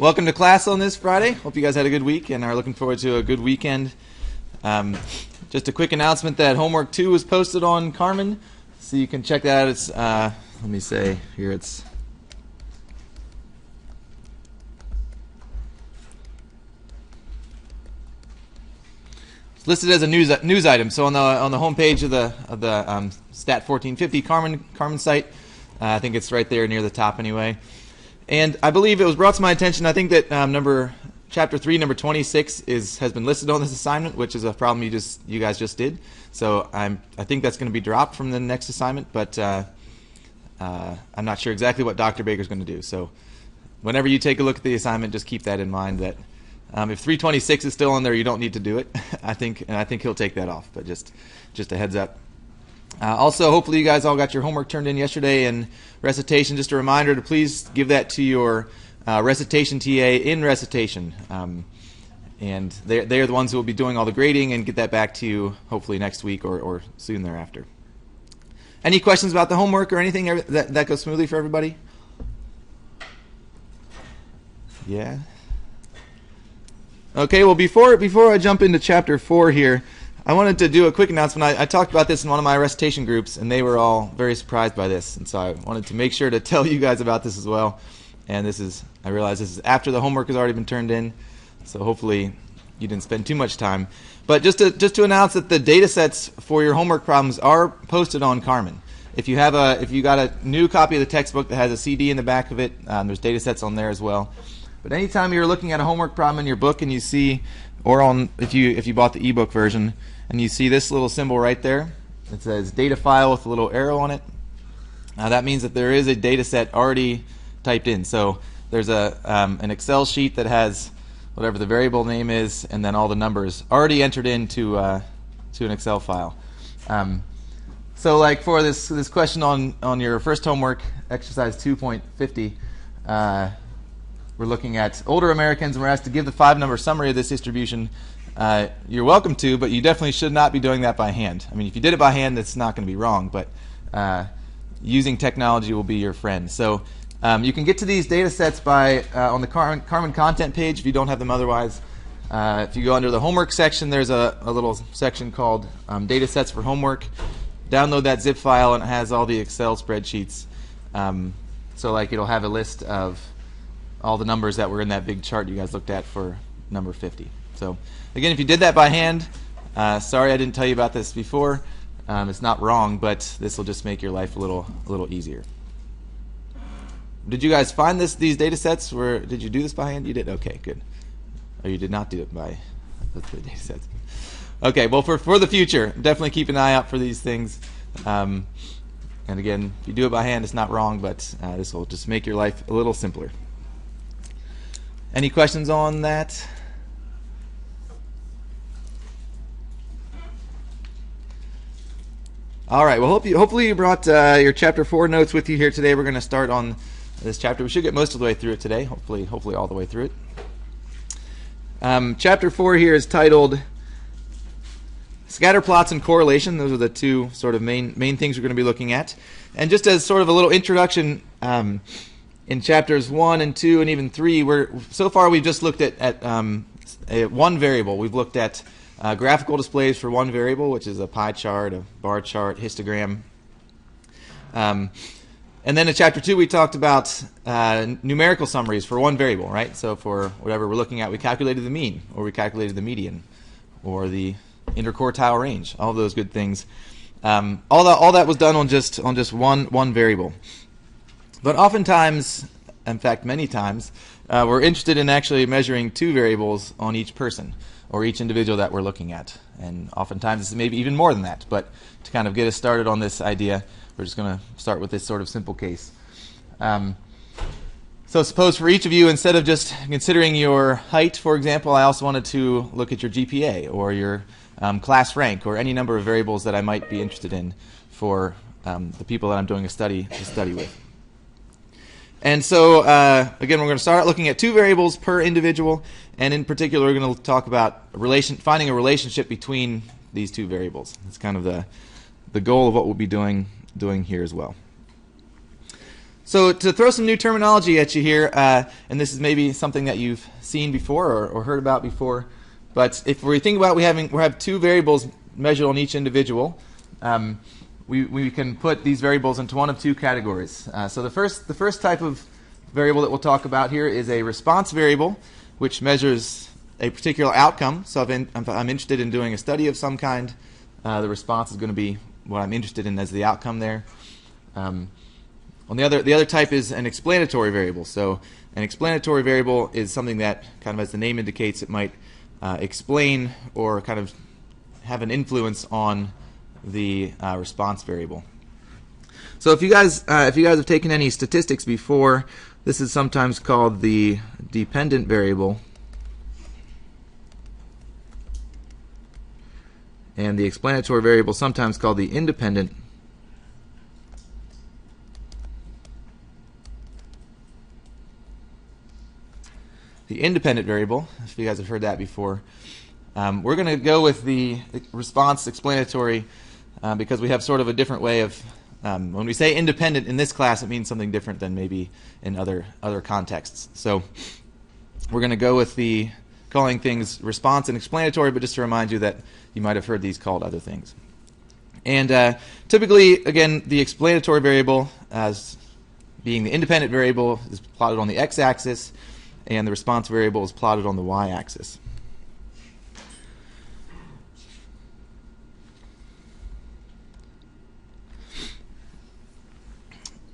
Welcome to class on this Friday. Hope you guys had a good week and are looking forward to a good weekend. Just a quick announcement that homework 2 was posted on Carmen, so you can check that out. It's let me say here it's listed as a news item. So on the home page of the Stat 1450 Carmen site, I think it's right there near the top anyway. And I believe it was brought to my attention. I think that chapter 3, number 26 has been listed on this assignment, which is a problem you guys just did. So I think that's going to be dropped from the next assignment, but I'm not sure exactly what Dr. Baker's going to do. So whenever you take a look at the assignment, just keep that in mind that if 326 is still on there, you don't need to do it. I think he'll take that off, but just a heads up. Also, hopefully you guys all got your homework turned in yesterday and recitation. Just a reminder to please give that to your recitation TA in recitation. And they're the ones who will be doing all the grading and get that back to you hopefully next week or soon thereafter. Any questions about the homework or anything that goes smoothly for everybody? Yeah? Okay, well before I jump into chapter 4 here, I wanted to do a quick announcement. I talked about this in one of my recitation groups, and they were all very surprised by this. And so I wanted to make sure to tell you guys about this as well. And I realize this is after the homework has already been turned in, so hopefully you didn't spend too much time. But just to announce that the data sets for your homework problems are posted on Carmen. If you got a new copy of the textbook that has a CD in the back of it, there's data sets on there as well. But anytime you're looking at a homework problem in your book and you see, if you bought the ebook version, and you see this little symbol right there, it says data file with a little arrow on it. That means that there is a data set already typed in. So there's an Excel sheet that has whatever the variable name is, and then all the numbers already entered into an Excel file. So like for this question on your first homework, exercise 2.50, we're looking at older Americans, and we're asked to give the 5-number summary of this distribution. You're welcome to, but you definitely should not be doing that by hand. I mean, if you did it by hand, that's not going to be wrong, but using technology will be your friend. So you can get to these data sets by on the Carmen content page if you don't have them otherwise. If you go under the homework section, there's a little section called data sets for homework. Download that zip file, and it has all the Excel spreadsheets. So like it'll have a list of all the numbers that were in that big chart you guys looked at for number 50. So again, if you did that by hand, sorry I didn't tell you about this before. It's not wrong, but this will just make your life a little easier. Did you guys find these data sets? Did you do this by hand? You did? Okay, good. Or you did not do it by the data sets. Okay, well for the future, definitely keep an eye out for these things. And again, if you do it by hand, it's not wrong, but this will just make your life a little simpler. Any questions on that? All right. Well, hopefully you brought your chapter 4 notes with you here today. We're going to start on this chapter. We should get most of the way through it today. Hopefully all the way through it. Chapter 4 here is titled Scatterplots and Correlation. Those are the two sort of main things we're going to be looking at. And just as sort of a little introduction, in chapters 1 and 2 and even 3, so far we've just looked at one variable. We've looked at graphical displays for one variable, which is a pie chart, a bar chart, histogram. And then in chapter 2 we talked about numerical summaries for one variable, right? So for whatever we're looking at, we calculated the mean, or we calculated the median, or the interquartile range, all those good things. All that was done on just one variable. But oftentimes, in fact many times, we're interested in actually measuring 2 variables on each person or each individual that we're looking at. And oftentimes it's maybe even more than that. But to kind of get us started on this idea, we're just going to start with this sort of simple case. So suppose for each of you, instead of just considering your height, for example, I also wanted to look at your GPA or your class rank or any number of variables that I might be interested in for the people that I'm doing a study with. And so, again, we're going to start out looking at 2 variables per individual, and in particular, we're going to talk about finding a relationship between these 2 variables. That's kind of the goal of what we'll be doing here as well. So to throw some new terminology at you here, and this is maybe something that you've seen before or heard about before, but if we think about we have two variables measured on each individual, we can put these variables into one of two categories. So the first type of variable that we'll talk about here is a response variable, which measures a particular outcome. So if I'm interested in doing a study of some kind, the response is going to be what I'm interested in as the outcome there. On the other type is an explanatory variable. So an explanatory variable is something that, kind of as the name indicates, it might explain or kind of have an influence on the response variable. So if you guys have taken any statistics before, this is sometimes called the dependent variable, and the explanatory variable sometimes called the independent. The independent variable, if you guys have heard that before, we're going to go with the response explanatory because we have sort of a different way of, when we say independent in this class, it means something different than maybe in other contexts. So we're going to go with the calling things response and explanatory, but just to remind you that you might have heard these called other things. And typically, again, the explanatory variable, as being the independent variable, is plotted on the x-axis, and the response variable is plotted on the y-axis.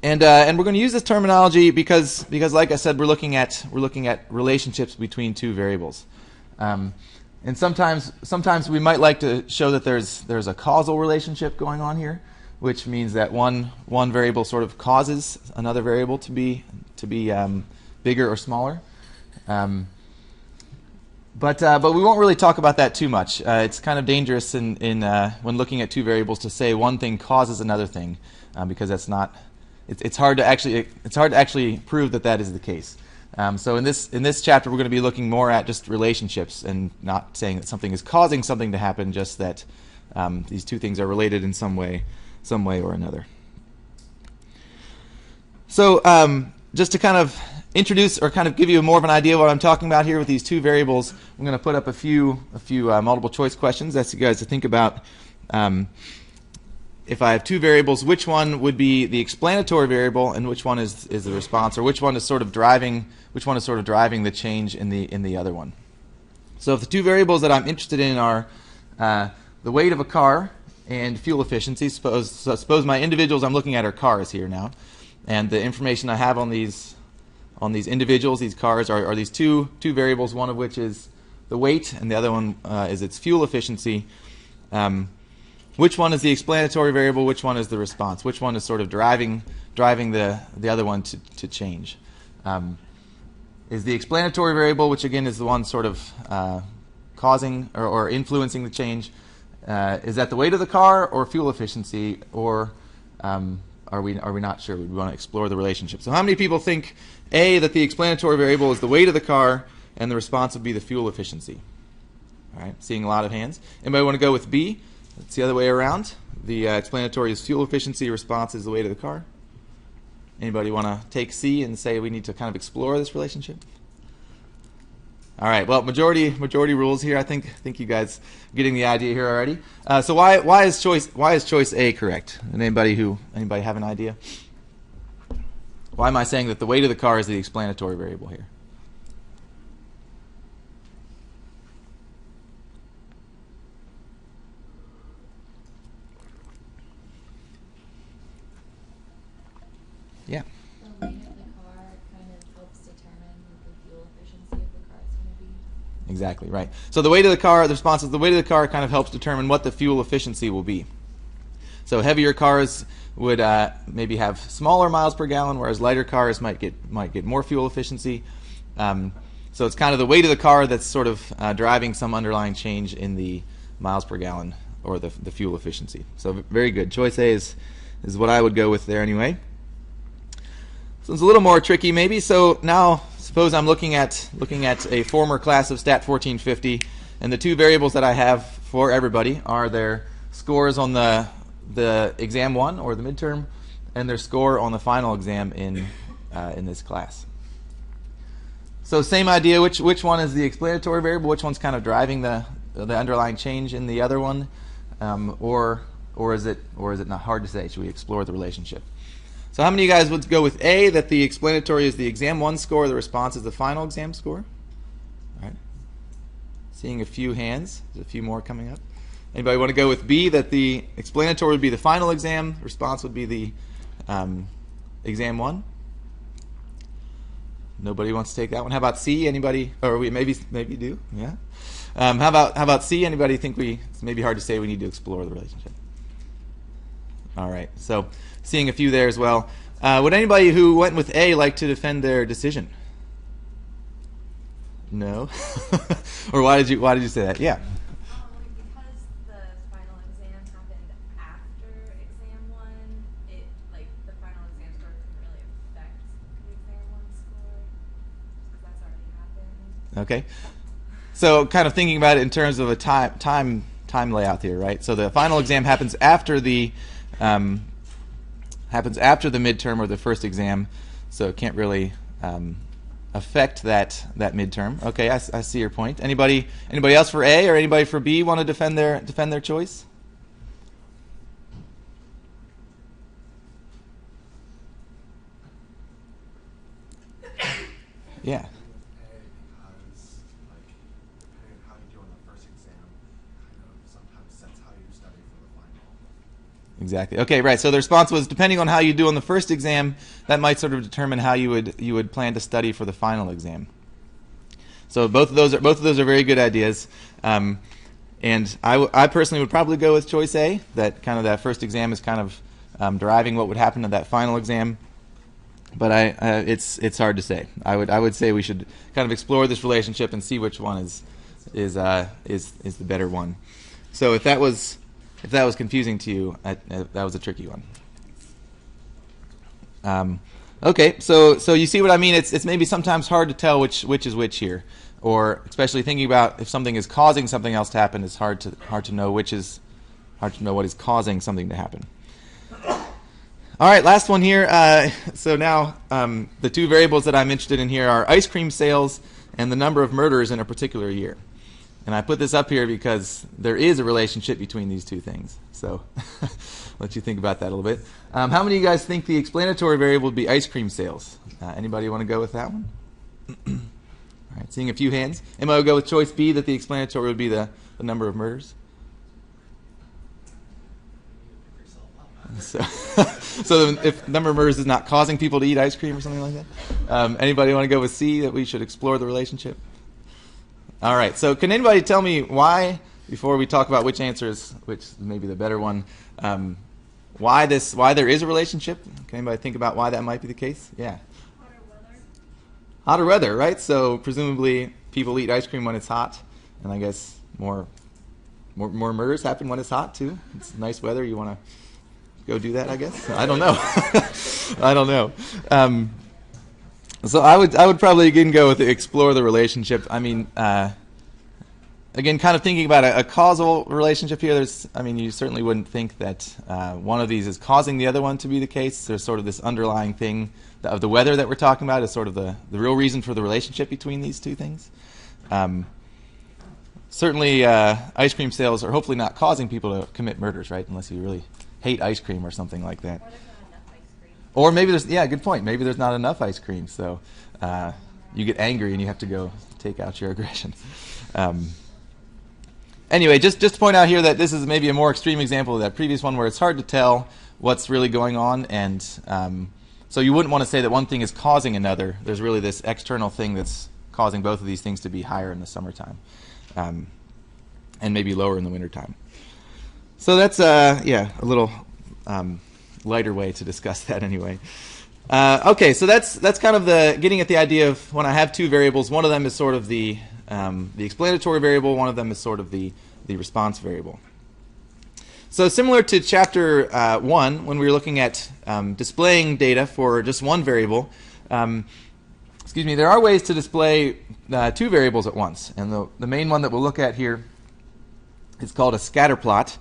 And we're going to use this terminology because like I said, we're looking at relationships between two variables, and sometimes we might like to show that there's a causal relationship going on here, which means that one variable sort of causes another variable to be bigger or smaller. But we won't really talk about that too much. It's kind of dangerous in when looking at two variables to say one thing causes another thing, because that's not. It's hard to actually prove that is the case. So in this chapter, we're going to be looking more at just relationships and not saying that something is causing something to happen, just that these two things are related in some way or another. So just to kind of introduce or kind of give you more of an idea of what I'm talking about here with these two variables, I'm going to put up a few multiple choice questions. That's you guys to think about. If I have two variables, which one would be the explanatory variable, and which one is the response, or which one is sort of driving the change in the other one? So if the two variables that I'm interested in are the weight of a car and fuel efficiency, suppose my individuals I'm looking at are cars here now, and the information I have on these individuals, these cars, are these two variables, one of which is the weight and the other one is its fuel efficiency. Which one is the explanatory variable? Which one is the response? Which one is sort of driving the other one to change? Is the explanatory variable, which again is the one sort of causing or influencing the change, is that the weight of the car or fuel efficiency, or are we not sure? We want to explore the relationship. So how many people think A, that the explanatory variable is the weight of the car and the response would be the fuel efficiency? All right, seeing a lot of hands. Anybody want to go with B? It's the other way around. The explanatory is fuel efficiency, response is the weight of the car. Anybody want to take C and say we need to kind of explore this relationship? All right. Well, majority rules here. I think you guys are getting the idea here already. So why is choice A correct? And anybody have an idea? Why am I saying that the weight of the car is the explanatory variable here? Yeah. The weight of the car kind of helps determine what the fuel efficiency of the car is going to be. Exactly, right. So the weight of the car, the response is the weight of the car kind of helps determine what the fuel efficiency will be. So heavier cars would maybe have smaller miles per gallon, whereas lighter cars might get more fuel efficiency. So it's kind of the weight of the car that's sort of driving some underlying change in the miles per gallon or the fuel efficiency. So very good. Choice A is what I would go with there anyway. So it's a little more tricky maybe. So now suppose I'm looking at a former class of Stat 1450, and the two variables that I have for everybody are their scores on the exam 1 or the midterm, and their score on the final exam in this class. So same idea. Which one is the explanatory variable? Which one's kind of driving the underlying change in the other one, or is it not hard to say? Should we explore the relationship? So how many of you guys would go with A, that the explanatory is the exam 1 score, the response is the final exam score? All right. Seeing a few hands. There's a few more coming up. Anybody want to go with B, that the explanatory would be the final exam, response would be the exam 1? Nobody wants to take that one. How about C? Anybody? Or we maybe do? Yeah. How about C? Anybody think it's maybe hard to say we need to explore the relationship? All right. So seeing a few there as well. Would anybody who went with A like to defend their decision? No. Or why did you say that? Yeah. Because the final exam happened after exam 1, the final exam score couldn't really affect the exam 1 score because that's already happened. Okay. So kind of thinking about it in terms of a time layout here, right? So the final exam happens after the midterm or the first exam, so it can't really affect that midterm. Okay, I see your point. Anybody else for A or anybody for B want to defend their choice? Yeah. Because, depending on how you do on the first exam, kind of sometimes sets how you study for the final. Exactly. Okay, right. So the response was, depending on how you do on the first exam, that might sort of determine how you would plan to study for the final exam. So both of those are very good ideas. And I personally would probably go with choice A, that kind of that first exam is kind of deriving what would happen in that final exam. But it's hard to say. I would say we should kind of explore this relationship and see which one is the better one. So if that was confusing to you, that was a tricky one. Okay, so you see what I mean? It's maybe sometimes hard to tell which is which here, or especially thinking about if something is causing something else to happen, it's hard to know what is causing something to happen. All right, last one here. So now the two variables that I'm interested in here are ice cream sales and the number of murders in a particular year. And I put this up here because there is a relationship between these two things. So let you think about that a little bit. How many of you guys think the explanatory variable would be ice cream sales? Anybody want to go with that one? All right, seeing a few hands. Anybody would go with choice B, that the explanatory would be the number of murders? So if the number of murders is not causing people to eat ice cream or something like that? Anybody want to go with C, that we should explore the relationship? All right, so can anybody tell me why, before we talk about which answer is maybe the better one, why there is a relationship? Can anybody think about why that might be the case? Yeah. Hotter weather. Hotter weather, right? So presumably people eat ice cream when it's hot, and I guess more murders happen when it's hot too. It's nice weather. You want to go do that, I guess? I don't know. I don't know. So I would probably again go with explore the relationship. I mean, again, kind of thinking about a causal relationship here. You certainly wouldn't think that one of these is causing the other one to be the case. There's sort of this underlying thing of the weather that we're talking about is sort of the real reason for the relationship between these two things. Certainly, ice cream sales are hopefully not causing people to commit murders, right? Unless you really hate ice cream or something like that. Or there's not enough ice cream. Or maybe good point. Maybe there's not enough ice cream, so you get angry and you have to go take out your aggression. Anyway, just to point out here that this is maybe a more extreme example of that previous one where it's hard to tell what's really going on, and so you wouldn't want to say that one thing is causing another. There's really this external thing that's causing both of these things to be higher in the summertime, and maybe lower in the wintertime. So that's a little lighter way to discuss that anyway. Okay, so that's kind of the getting at the idea of when I have two variables. One of them is sort of the explanatory variable. One of them is sort of the response variable. So similar to chapter 1, when we were looking at displaying data for just one variable, there are ways to display two variables at once. And the main one that we'll look at here is called a scatterplot.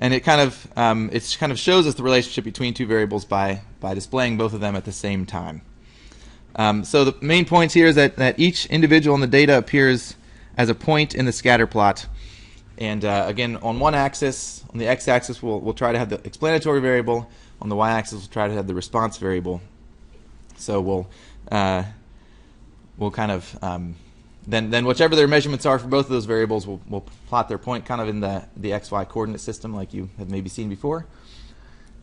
and it kind of shows us the relationship between two variables by displaying both of them at the same time. So the main points here is that each individual in the data appears as a point in the scatter plot. And again, on one axis, on the x-axis, we'll try to have the explanatory variable. On the y-axis, we'll try to have the response variable. So we'll kind of then whichever their measurements are for both of those variables, we'll plot their point kind of in the xy coordinate system, like you have maybe seen before.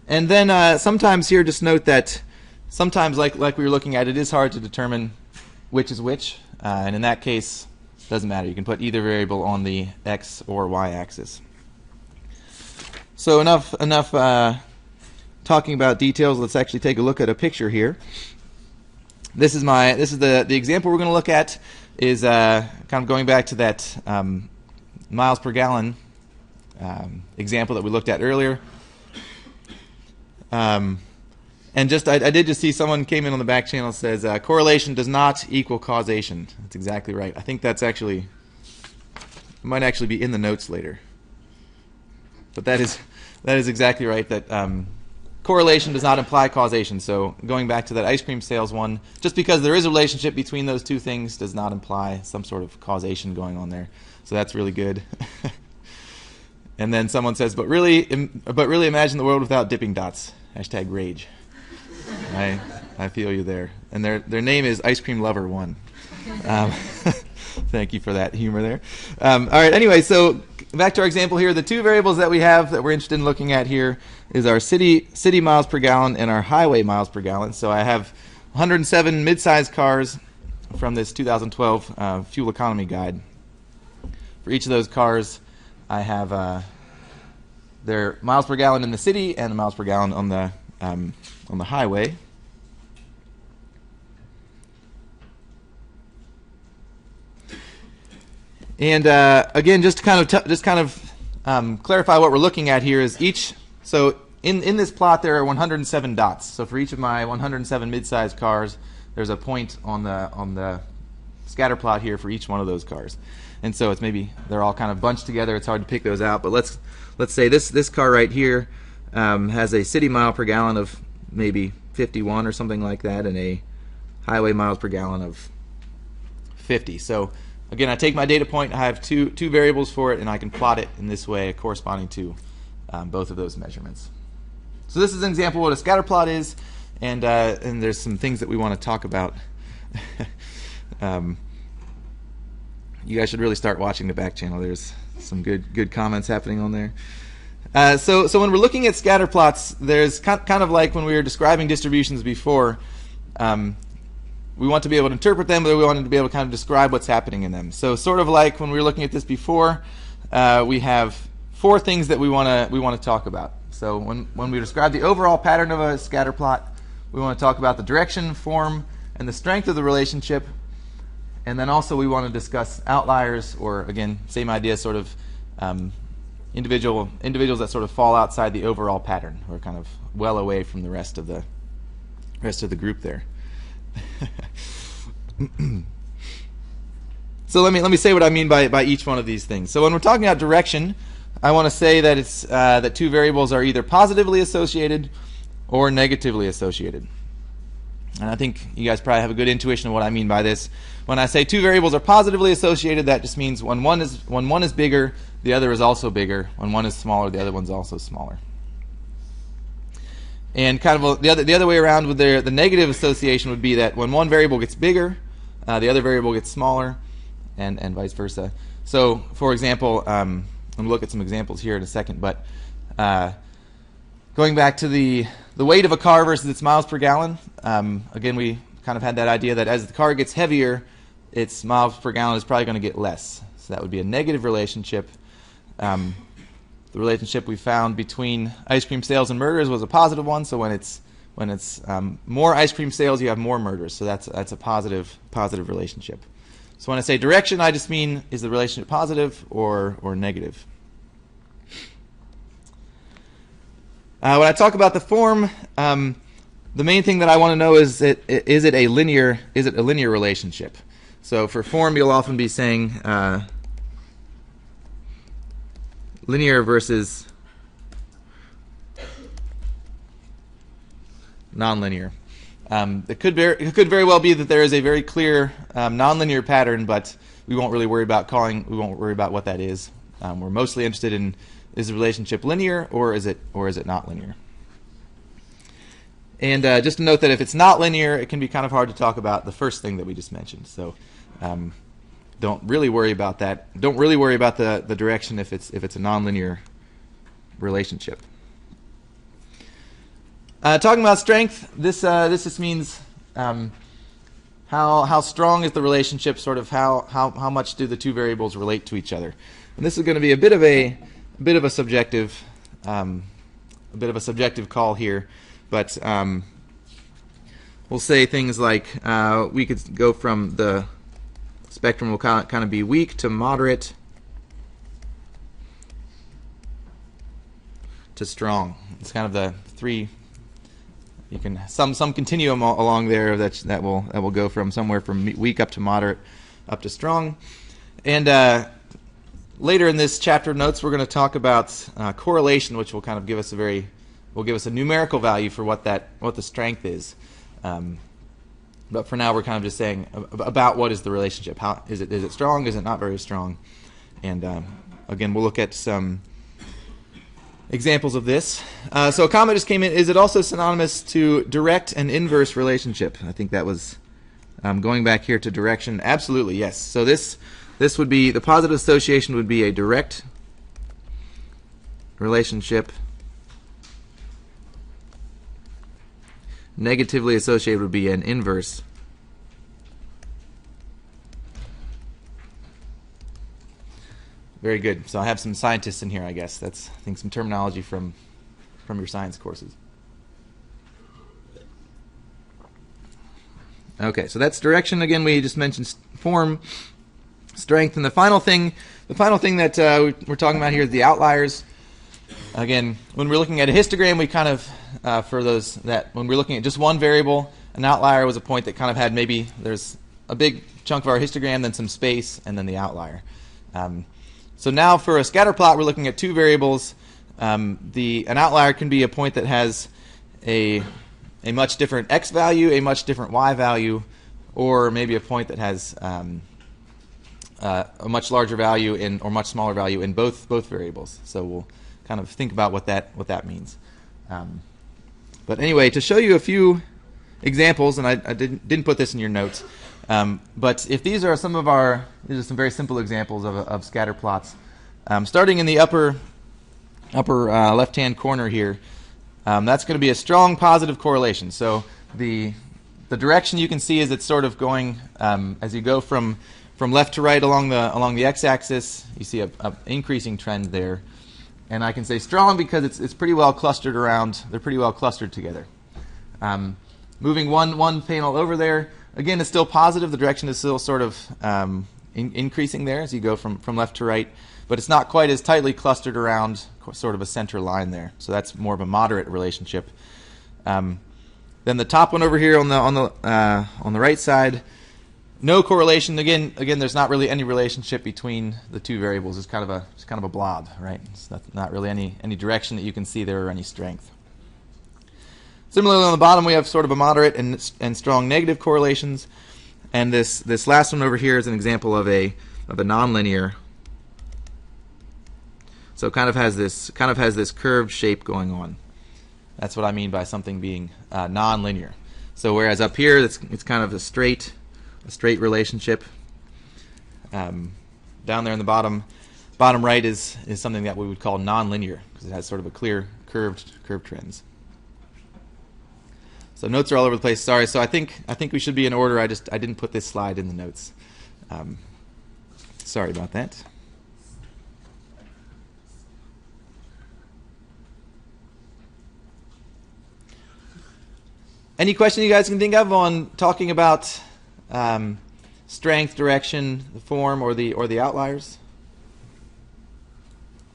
And then sometimes here, just note that sometimes, like we were looking at, it is hard to determine which is which, and in that case, it doesn't matter. You can put either variable on the x or y axis. So enough talking about details. Let's actually take a look at a picture here. This is the example we're going to look at. Is kind of going back to that miles per gallon example that we looked at earlier. And just I did just see someone came in on the back channel and says correlation does not equal causation. That's exactly right. I think that's actually, it might actually be in the notes later. But that is exactly right, that correlation does not imply causation. So going back to that ice cream sales one, just because there is a relationship between those two things does not imply some sort of causation going on there. So that's really good. And then someone says, but really imagine the world without dipping dots. #rage. I feel you there. And their name is Ice Cream Lover 1. Thank you for that humor there. All right, anyway, so back to our example here. The two variables that we have that we're interested in looking at here is our city miles per gallon and our highway miles per gallon. So I have 107 mid-sized cars from this 2012 fuel economy guide. For each of those cars, I have their miles per gallon in the city and the miles per gallon on the highway. And again, just to kind of clarify what we're looking at here is each. So in this plot there are 107 dots. So for each of my 107 mid-sized cars, there's a point on the scatter plot here for each one of those cars. And so it's maybe they're all kind of bunched together. It's hard to pick those out. But let's say this car right here has a city mile per gallon of maybe 51 or something like that, and a highway miles per gallon of 50. So again, I take my data point, I have two variables for it, and I can plot it in this way corresponding to both of those measurements. So this is an example of what a scatter plot is, and there's some things that we want to talk about. You guys should really start watching the back channel. There's some good comments happening on there. So when we're looking at scatter plots, there's kind of like when we were describing distributions before. We want to be able to interpret them, but we want to be able to kind of describe what's happening in them. So sort of like when we were looking at this before, we have four things that we want to talk about. So when we describe the overall pattern of a scatter plot, we want to talk about the direction, form, and the strength of the relationship. And then also we want to discuss outliers, or again, same idea, sort of individuals that sort of fall outside the overall pattern, or kind of well away from the rest of the group there. So let me say what I mean by each one of these things. So when we're talking about direction, I want to say that it's that two variables are either positively associated or negatively associated. And I think you guys probably have a good intuition of what I mean by this. When I say two variables are positively associated, that just means when one is bigger, the other is also bigger. When one is smaller, the other one's also smaller. And kind of the other way around with the negative association would be that when one variable gets bigger, the other variable gets smaller, and vice versa. So, for example, I'm going to look at some examples here in a second, but going back to the weight of a car versus its miles per gallon, again, we kind of had that idea that as the car gets heavier, its miles per gallon is probably going to get less. So that would be a negative relationship. The relationship we found between ice cream sales and murders was a positive one. So when it's more ice cream sales, you have more murders. So that's a positive relationship. So when I say direction, I just mean is the relationship positive or negative. When I talk about the form, the main thing that I want to know is is it a linear relationship? So for form, you'll often be saying linear versus nonlinear. It could very well be that there is a very clear nonlinear pattern, but we won't really worry about what that is. We're mostly interested in, is the relationship linear or is it not linear? And just to note that if it's not linear, it can be kind of hard to talk about the first thing that we just mentioned. So don't really worry about that. Don't really worry about the direction if it's a nonlinear relationship. Talking about strength, this just means how strong is the relationship, sort of how much do the two variables relate to each other. And this is going to be a bit of a subjective call here, but we'll say things like we could go from the spectrum will kind of be weak to moderate to strong. It's kind of the three. You can some continuum along there that will go from somewhere from weak up to moderate up to strong. And later in this chapter notes, we're going to talk about correlation, which will kind of give us a numerical value for what the strength is. But for now, we're kind of just saying about what is the relationship. How is it strong? Is it not very strong? And again, we'll look at some examples of this. So a comment just came in. Is it also synonymous to direct and inverse relationship? I think that was going back here to direction. Absolutely, yes. So this would be, the positive association would be a direct relationship. Negatively associated would be an inverse. Very good. So I have some scientists in here, I guess. That's, I think, some terminology from your science courses. Okay, so that's direction. Again, we just mentioned form, strength, and the final thing that we're talking about here is the outliers. Again, when we're looking at a histogram, we kind of, for those that, when we're looking at just one variable, an outlier was a point that kind of had maybe, there's a big chunk of our histogram, then some space, and then the outlier. So now for a scatter plot, we're looking at two variables. An outlier can be a point that has a much different x value, a much different y value, or maybe a point that has a much larger value or much smaller value in both variables. So we'll kind of think about what that means. But anyway, to show you a few examples, and I didn't put this in your notes, but if these are some very simple examples of scatter plots. Starting in the upper left-hand corner here, that's going to be a strong positive correlation. So the direction you can see is it's sort of going as you go from left to right along the x-axis. You see a increasing trend there. And I can say strong because it's pretty well clustered around. They're pretty well clustered together. Moving one panel over there, again, it's still positive. The direction is still sort of increasing there as you go from left to right, but it's not quite as tightly clustered around sort of a center line there. So that's more of a moderate relationship. Then the top one over here on the right side, no correlation. Again, there's not really any relationship between the two variables. It's kind of a blob, right? It's not really any direction that you can see there or any strength. Similarly, on the bottom, we have sort of a moderate and strong negative correlations, and this last one over here is an example of a nonlinear. So it kind of has this curved shape going on. That's what I mean by something being nonlinear. So whereas up here, it's kind of a straight relationship. Down there in the bottom right is something that we would call nonlinear because it has sort of a clear curved trends. So notes are all over the place. Sorry. So I think we should be in order. I didn't put this slide in the notes. Sorry about that. Any question you guys can think of on talking about strength, direction, the form, or the outliers?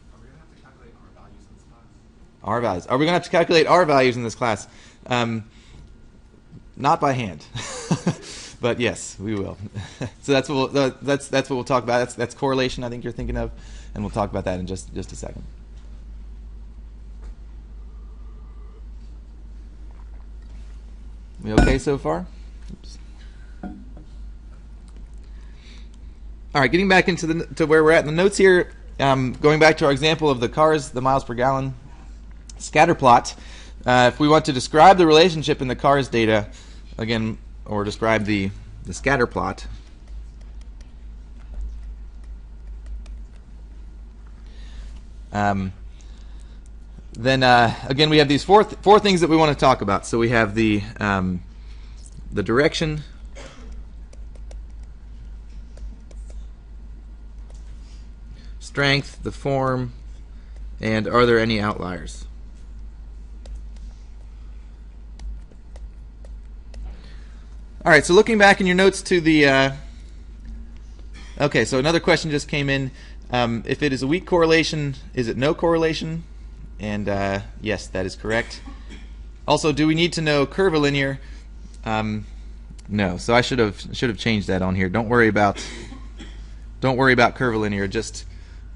Are we going to have to calculate R values in this class? R values. Are we going to have to calculate R values in this class? Not by hand, but yes, we will. So that's what we'll talk about. That's correlation, I think you're thinking of, and we'll talk about that in just a second. okay so far? Oops. All right, getting back into to where we're at in the notes here, going back to our example of the cars, the miles per gallon scatter plot. If we want to describe the relationship in the cars data, again, or describe the scatter plot, then again we have these four things that we want to talk about. So we have the direction, strength, the form, and are there any outliers? All right, so looking back in your notes to the okay, so another question just came in. If it is a weak correlation, is it no correlation? And yes, that is correct. Also, do we need to know curvilinear? No. So I should have changed that on here. Don't worry about curvilinear. Just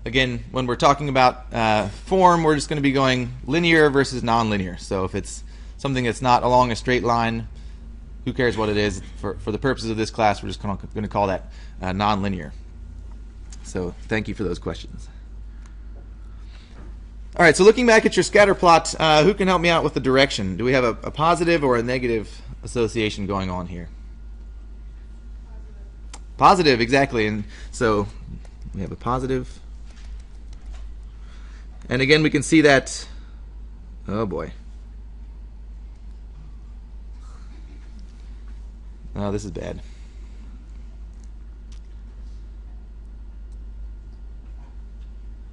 again, when we're talking about form, we're just going to be going linear versus nonlinear. So if it's something that's not along a straight line, who cares what it is? For the purposes of this class, we're just going to call that nonlinear. So thank you for those questions. All right, so looking back at your scatter plot, who can help me out with the direction? Do we have a positive or a negative association going on here? Positive, exactly. And so we have a positive. And again, we can see that, oh boy. Oh, this is bad.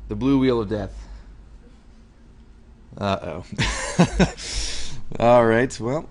The blue wheel of death. Uh-oh. All right, well,